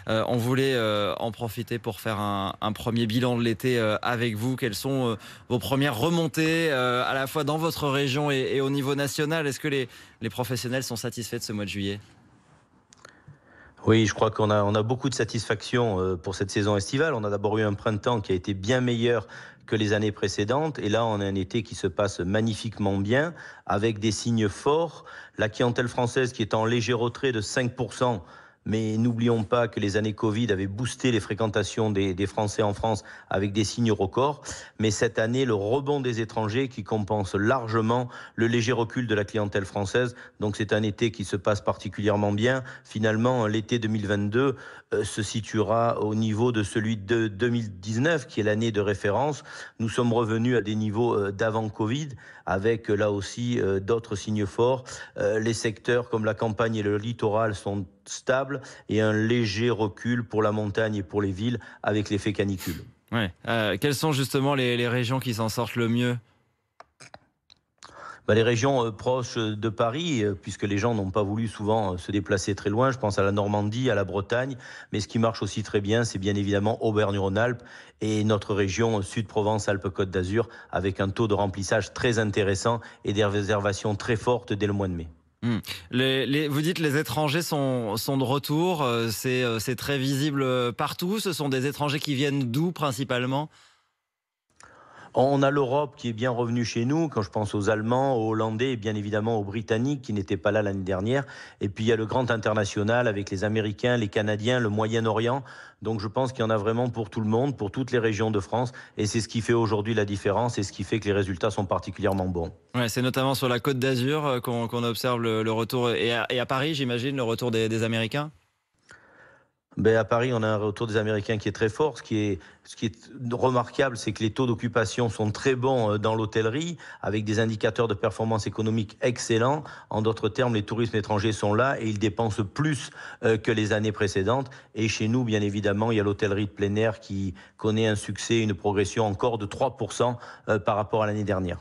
On voulait en profiter pour faire un premier bilan de l'été avec vous. Quelles sont vos premières remontées à la fois dans votre région et au niveau national? Est-ce que les professionnels sont satisfaits de ce mois de juillet? Oui, je crois qu'on a beaucoup de satisfaction pour cette saison estivale. On a d'abord eu un printemps qui a été bien meilleur que les années précédentes. Et là, on a un été qui se passe magnifiquement bien, avec des signes forts. La clientèle française qui est en léger retrait de 5%. Mais n'oublions pas que les années Covid avaient boosté les fréquentations des Français en France avec des signes records. Mais cette année, le rebond des étrangers qui compense largement le léger recul de la clientèle française. Donc c'est un été qui se passe particulièrement bien. Finalement, l'été 2022 se situera au niveau de celui de 2019, qui est l'année de référence. Nous sommes revenus à des niveaux d'avant Covid, avec là aussi d'autres signes forts. Les secteurs comme la campagne et le littoral sont stables et un léger recul pour la montagne et pour les villes avec l'effet canicule. Ouais. Quelles sont justement les régions qui s'en sortent le mieux? Les régions proches de Paris, puisque les gens n'ont pas voulu souvent se déplacer très loin, je pense à la Normandie, à la Bretagne, mais ce qui marche aussi très bien, c'est bien évidemment Auvergne-Rhône-Alpes et notre région Sud-Provence-Alpes-Côte d'Azur, avec un taux de remplissage très intéressant et des réservations très fortes dès le mois de mai. Hmm. Vous dites les étrangers sont de retour, c'est très visible partout. Ce sont des étrangers qui viennent d'où principalement? On a l'Europe qui est bien revenue chez nous, quand je pense aux Allemands, aux Hollandais et bien évidemment aux Britanniques qui n'étaient pas là l'année dernière. Et puis il y a le grand international avec les Américains, les Canadiens, le Moyen-Orient. Donc je pense qu'il y en a vraiment pour tout le monde, pour toutes les régions de France. Et c'est ce qui fait aujourd'hui la différence et ce qui fait que les résultats sont particulièrement bons. Ouais, c'est notamment sur la Côte d'Azur qu'on observe le retour et à Paris, j'imagine, le retour des Américains? À Paris, on a un retour des Américains qui est très fort. Ce qui est remarquable, c'est que les taux d'occupation sont très bons dans l'hôtellerie, avec des indicateurs de performance économique excellents. En d'autres termes, les touristes étrangers sont là et ils dépensent plus que les années précédentes. Et chez nous, bien évidemment, il y a l'hôtellerie de plein air qui connaît un succès, une progression encore de 3% par rapport à l'année dernière.